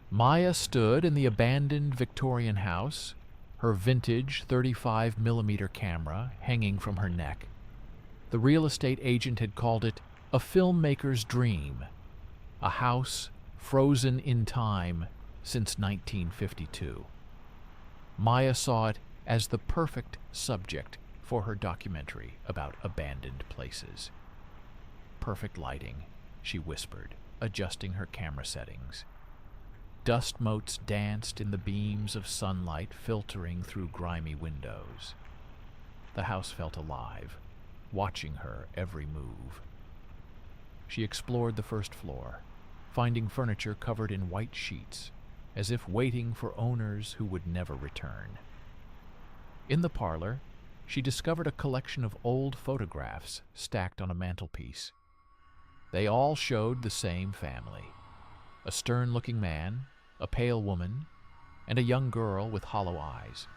Maya stood in the abandoned Victorian house, her vintage 35mm camera hanging from her neck. The real estate agent had called it a filmmaker's dream, a house frozen in time since 1952. Maya saw it as the perfect subject for her documentary about abandoned places. Perfect lighting, she whispered, adjusting her camera settings. Dust motes danced in the beams of sunlight filtering through grimy windows. The house felt alive, watching her every move. She explored the first floor, finding furniture covered in white sheets, as if waiting for owners who would never return. In the parlor, she discovered a collection of old photographs stacked on a mantelpiece. They all showed the same family: a stern-looking man, a pale woman, and a young girl with hollow eyes.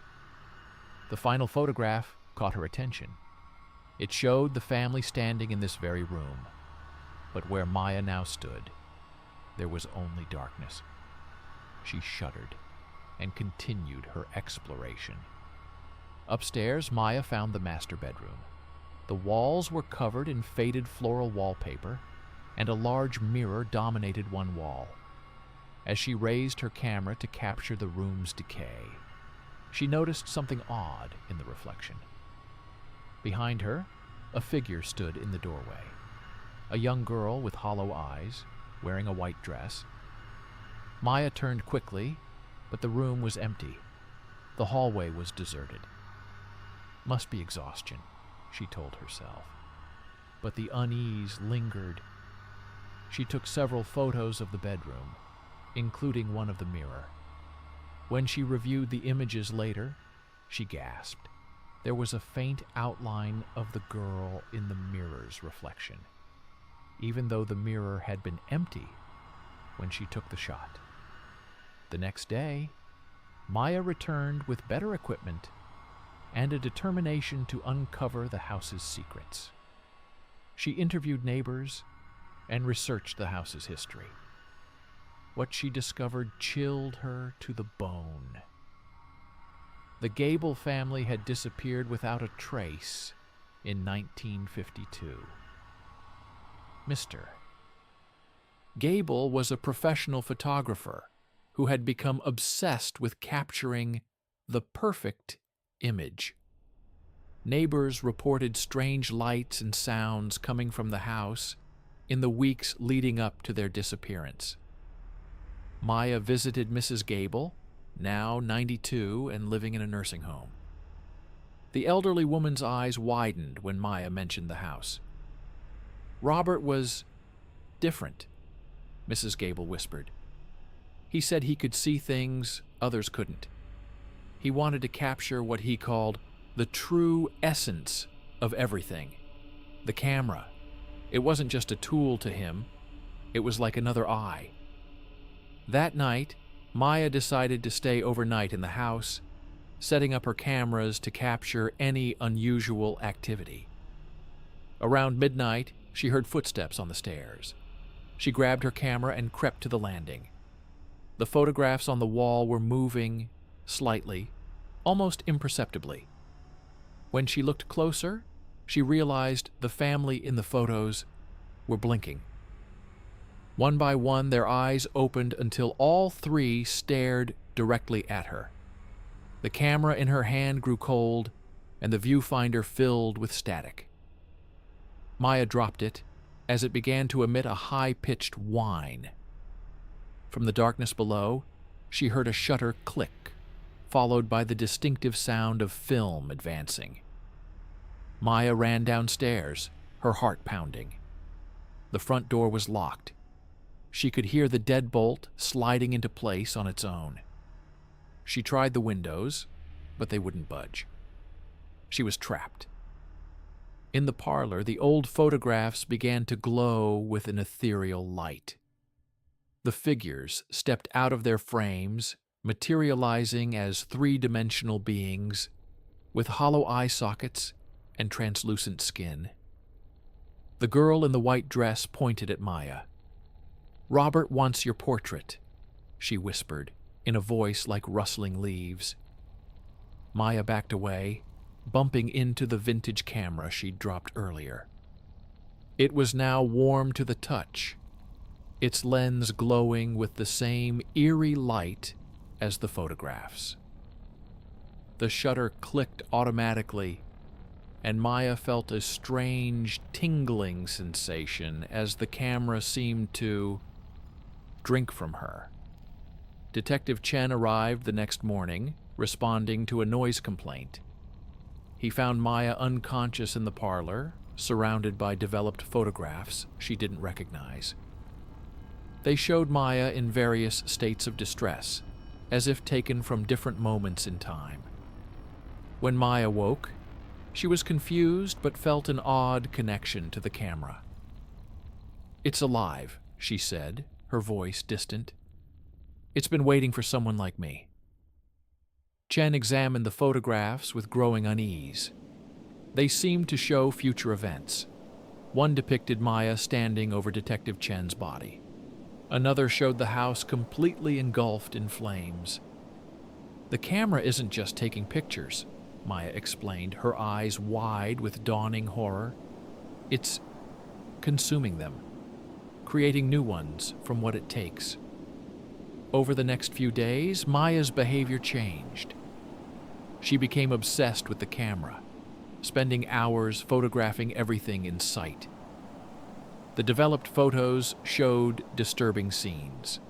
The final photograph caught her attention. It showed the family standing in this very room, but where Maya now stood, there was only darkness. She shuddered and continued her exploration. Upstairs, Maya found the master bedroom. The walls were covered in faded floral wallpaper, and a large mirror dominated one wall. As she raised her camera to capture the room's decay, she noticed something odd in the reflection. Behind her, a figure stood in the doorway. A young girl with hollow eyes, wearing a white dress. Maya turned quickly, but the room was empty. The hallway was deserted. Must be exhaustion, she told herself. But the unease lingered. She took several photos of the bedroom, including one of the mirror. When she reviewed the images later, she gasped. There was a faint outline of the girl in the mirror's reflection, even though the mirror had been empty when she took the shot. The next day, Maya returned with better equipment and a determination to uncover the house's secrets. She interviewed neighbors and researched the house's history. What she discovered chilled her to the bone. The Gable family had disappeared without a trace in 1952. Mr. Gable was a professional photographer who had become obsessed with capturing the perfect image. Neighbors reported strange lights and sounds coming from the house in the weeks leading up to their disappearance. Maya visited Mrs. Gable, now 92 and living in a nursing home. The elderly woman's eyes widened when Maya mentioned the house. Robert was different, Mrs. Gable whispered. He said he could see things others couldn't. He wanted to capture what he called the true essence of everything. The camera. It wasn't just a tool to him. It was like another eye. That night, Maya decided to stay overnight in the house, setting up her cameras to capture any unusual activity. Around midnight, she heard footsteps on the stairs. She grabbed her camera and crept to the landing. The photographs on the wall were moving slightly, almost imperceptibly. When she looked closer, she realized the family in the photos were blinking. One by one, their eyes opened until all three stared directly at her. The camera in her hand grew cold, and the viewfinder filled with static. Maya dropped it as it began to emit a high-pitched whine. From the darkness below, she heard a shutter click, followed by the distinctive sound of film advancing. Maya ran downstairs, her heart pounding. The front door was locked. She could hear the deadbolt sliding into place on its own. She tried the windows, but they wouldn't budge. She was trapped. In the parlor, the old photographs began to glow with an ethereal light. The figures stepped out of their frames, materializing as three-dimensional beings with hollow eye sockets and translucent skin. The girl in the white dress pointed at Maya. "Robert wants your portrait," she whispered, in a voice like rustling leaves. Maya backed away, bumping into the vintage camera she'd dropped earlier. It was now warm to the touch, its lens glowing with the same eerie light as the photographs. The shutter clicked automatically, and Maya felt a strange, tingling sensation as the camera seemed to drink from her. Detective Chen arrived the next morning, responding to a noise complaint. He found Maya unconscious in the parlor, surrounded by developed photographs she didn't recognize. They showed Maya in various states of distress, as if taken from different moments in time. When Maya woke, she was confused but felt an odd connection to the camera. "It's alive," she said, her voice distant. "It's been waiting for someone like me." Chen examined the photographs with growing unease. They seemed to show future events. One depicted Maya standing over Detective Chen's body. Another showed the house completely engulfed in flames. "The camera isn't just taking pictures," Maya explained, her eyes wide with dawning horror. "It's consuming them, creating new ones from what it takes." Over the next few days, Maya's behavior changed. She became obsessed with the camera, spending hours photographing everything in sight. The developed photos showed disturbing scenes.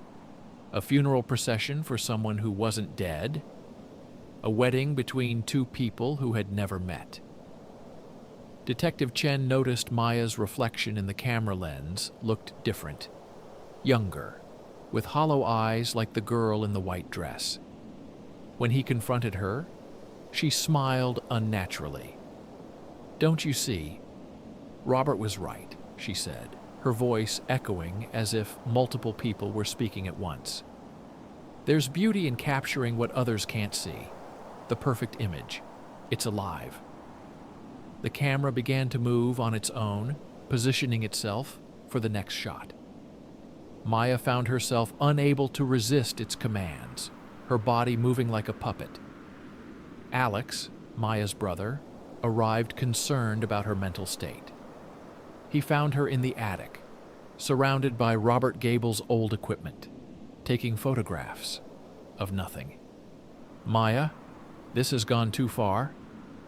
A funeral procession for someone who wasn't dead. A wedding between two people who had never met. Detective Chen noticed Maya's reflection in the camera lens looked different. Younger, with hollow eyes like the girl in the white dress. When he confronted her, she smiled unnaturally. "Don't you see? Robert was right," she said, her voice echoing as if multiple people were speaking at once. "There's beauty in capturing what others can't see. The perfect image. It's alive." The camera began to move on its own, positioning itself for the next shot. Maya found herself unable to resist its commands, her body moving like a puppet. Alex, Maya's brother, arrived concerned about her mental state. He found her in the attic, surrounded by Robert Gable's old equipment, taking photographs of nothing. "Maya, this has gone too far,"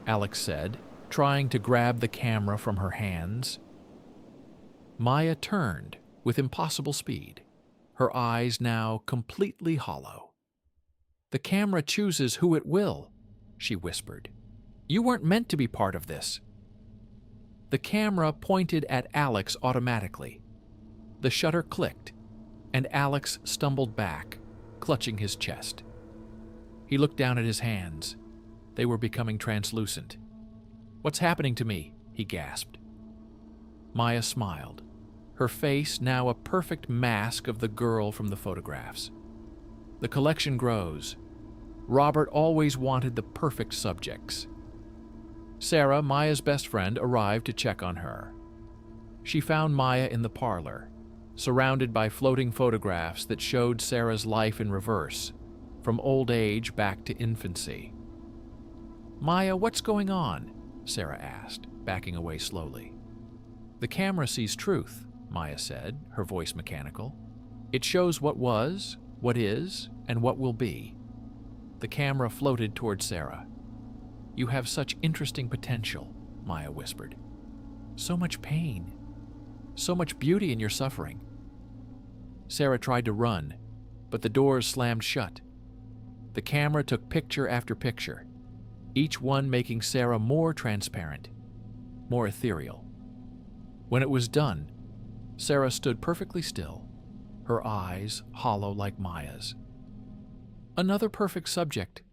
Alex said, trying to grab the camera from her hands. Maya turned with impossible speed, her eyes now completely hollow. "The camera chooses who it will," she whispered. "You weren't meant to be part of this." The camera pointed at Alex automatically. The shutter clicked, and Alex stumbled back, clutching his chest. He looked down at his hands. They were becoming translucent. "What's happening to me?" he gasped. Maya smiled, her face now a perfect mask of the girl from the photographs. "The collection grows. Robert always wanted the perfect subjects." Sarah, Maya's best friend, arrived to check on her. She found Maya in the parlor, surrounded by floating photographs that showed Sarah's life in reverse, from old age back to infancy. "Maya, what's going on?" Sarah asked, backing away slowly. "The camera sees truth," Maya said, her voice mechanical. "It shows what was, what is, and what will be." The camera floated toward Sarah. "You have such interesting potential," Maya whispered. "So much pain. So much beauty in your suffering." Sarah tried to run, but the doors slammed shut. The camera took picture after picture, each one making Sarah more transparent, more ethereal. When it was done, Sarah stood perfectly still, her eyes hollow like Maya's. "Another perfect subject,"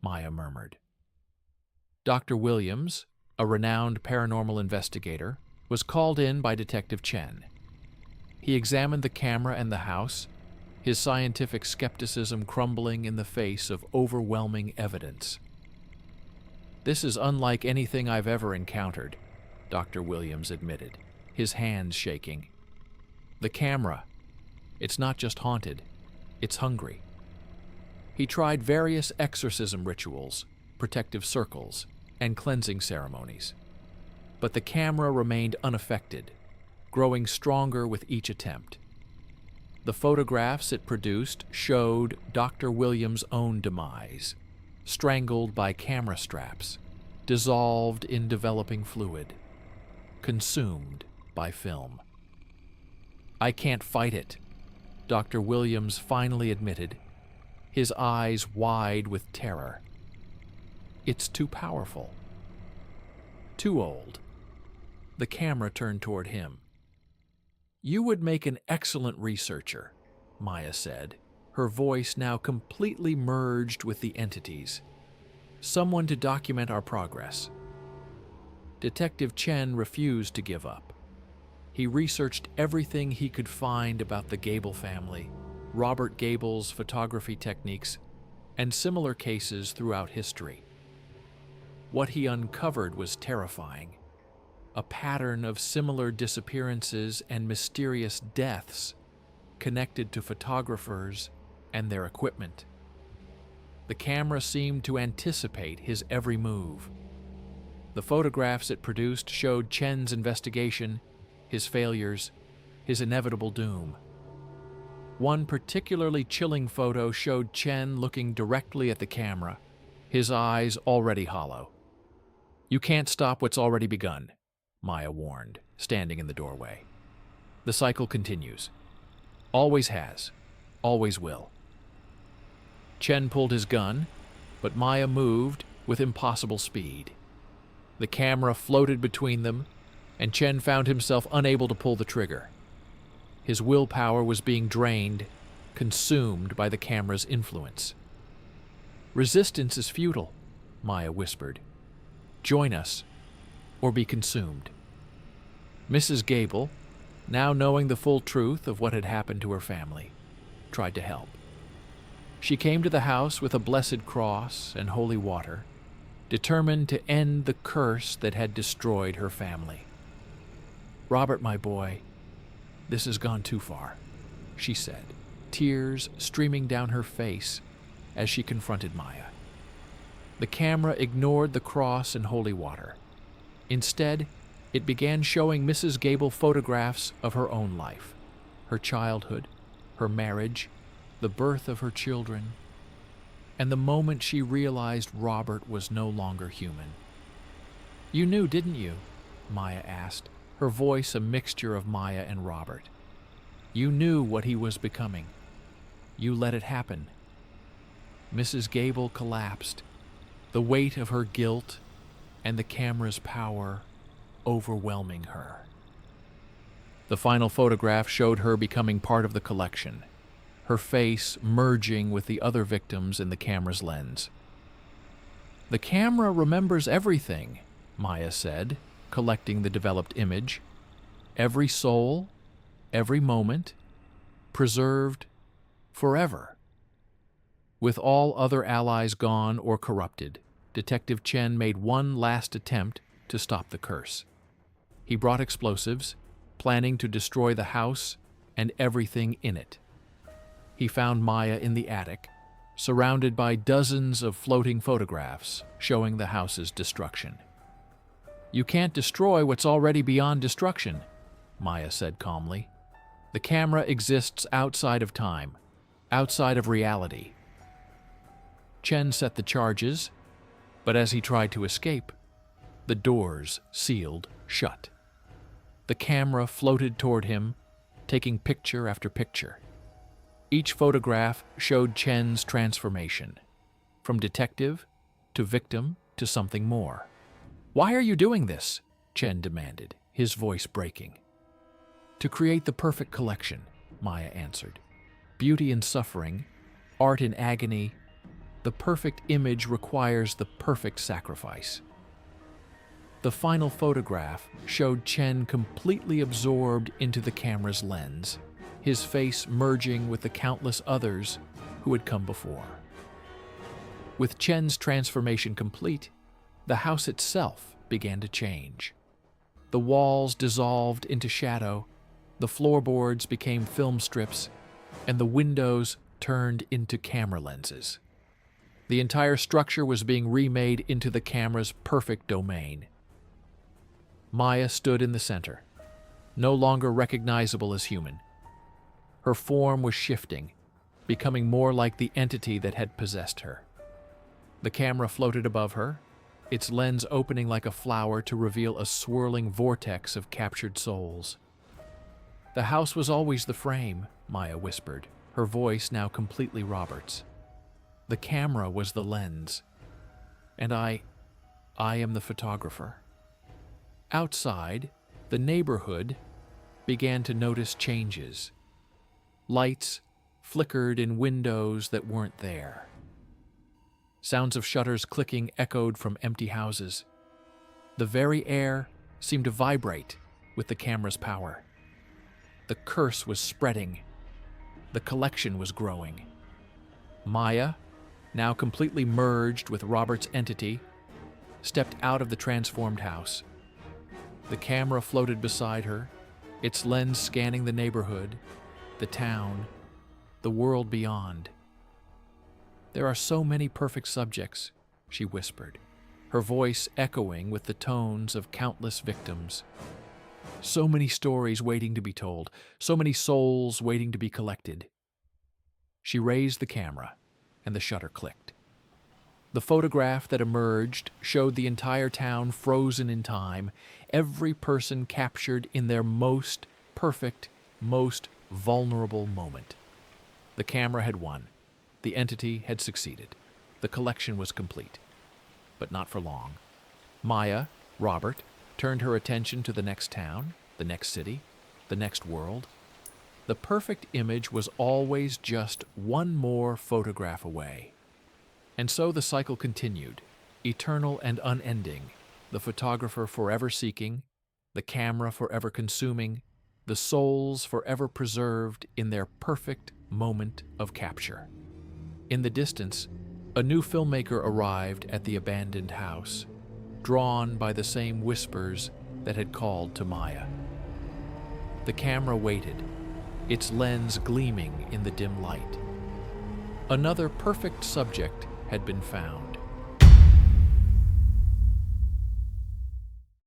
Maya murmured. Dr. Williams, a renowned paranormal investigator, was called in by Detective Chen. He examined the camera and the house, his scientific skepticism crumbling in the face of overwhelming evidence. "This is unlike anything I've ever encountered," Dr. Williams admitted, his hands shaking. "The camera, it's not just haunted, it's hungry." He tried various exorcism rituals, protective circles, and cleansing ceremonies. But the camera remained unaffected, growing stronger with each attempt. The photographs it produced showed Dr. Williams' own demise, strangled by camera straps, dissolved in developing fluid, consumed by film. "I can't fight it," Dr. Williams finally admitted, his eyes wide with terror. "It's too powerful. Too old." The camera turned toward him. "You would make an excellent researcher," Maya said, her voice now completely merged with the entities. "Someone to document our progress." Detective Chen refused to give up. He researched everything he could find about the Gable family, Robert Gable's photography techniques, and similar cases throughout history. What he uncovered was terrifying. A pattern of similar disappearances and mysterious deaths connected to photographers and their equipment. The camera seemed to anticipate his every move. The photographs it produced showed Chen's investigation, his failures, his inevitable doom. One particularly chilling photo showed Chen looking directly at the camera, his eyes already hollow. "You can't stop what's already begun," Maya warned, standing in the doorway. "The cycle continues. Always has. Always will." Chen pulled his gun, but Maya moved with impossible speed. The camera floated between them, and Chen found himself unable to pull the trigger. His willpower was being drained, consumed by the camera's influence. "Resistance is futile," Maya whispered. "Join us, or be consumed." Mrs. Gable, now knowing the full truth of what had happened to her family, tried to help. She came to the house with a blessed cross and holy water, determined to end the curse that had destroyed her family. "Robert, my boy, this has gone too far," she said, tears streaming down her face as she confronted Maya. The camera ignored the cross and holy water. Instead, it began showing Mrs. Gable photographs of her own life, her childhood, her marriage, the birth of her children, and the moment she realized Robert was no longer human. "You knew, didn't you?" Maya asked, her voice a mixture of Maya and Robert. "You knew what he was becoming. You let it happen." Mrs. Gable collapsed, the weight of her guilt and the camera's power overwhelming her. The final photograph showed her becoming part of the collection, her face merging with the other victims in the camera's lens. "The camera remembers everything," Maya said, collecting the developed image. "Every soul, every moment, preserved forever." With all other allies gone or corrupted, Detective Chen made one last attempt to stop the curse. He brought explosives, planning to destroy the house and everything in it. He found Maya in the attic, surrounded by dozens of floating photographs showing the house's destruction. "You can't destroy what's already beyond destruction," Maya said calmly. "The camera exists outside of time, outside of reality." Chen set the charges, but as he tried to escape, the doors sealed shut. The camera floated toward him, taking picture after picture. Each photograph showed Chen's transformation, from detective to victim to something more. "Why are you doing this?" Chen demanded, his voice breaking. "To create the perfect collection," Maya answered. "Beauty in suffering, art in agony, the perfect image requires the perfect sacrifice." The final photograph showed Chen completely absorbed into the camera's lens, his face merging with the countless others who had come before. With Chen's transformation complete, The house itself began to change. The walls dissolved into shadow, the floorboards became film strips, and the windows turned into camera lenses. The entire structure was being remade into the camera's perfect domain. Maya stood in the center, no longer recognizable as human. Her form was shifting, becoming more like the entity that had possessed her. The camera floated above her, its lens opening like a flower to reveal a swirling vortex of captured souls. "The house was always the frame," Maya whispered, her voice now completely Robert's. "The camera was the lens, and I am the photographer." Outside, the neighborhood began to notice changes. Lights flickered in windows that weren't there. Sounds of shutters clicking echoed from empty houses. The very air seemed to vibrate with the camera's power. The curse was spreading. The collection was growing. Maya, now completely merged with Robert's entity, stepped out of the transformed house. The camera floated beside her, its lens scanning the neighborhood, the town, the world beyond. "There are so many perfect subjects," she whispered, her voice echoing with the tones of countless victims. "So many stories waiting to be told, so many souls waiting to be collected." She raised the camera, and the shutter clicked. The photograph that emerged showed the entire town frozen in time, every person captured in their most perfect, most vulnerable moment. The camera had won. The entity had succeeded. The collection was complete. But not for long. Maya, Robert, turned her attention to the next town, the next city, the next world. The perfect image was always just one more photograph away. And so the cycle continued, eternal and unending, the photographer forever seeking, the camera forever consuming, the souls forever preserved in their perfect moment of capture. In the distance, a new filmmaker arrived at the abandoned house, drawn by the same whispers that had called to Maya. The camera waited, its lens gleaming in the dim light. Another perfect subject had been found.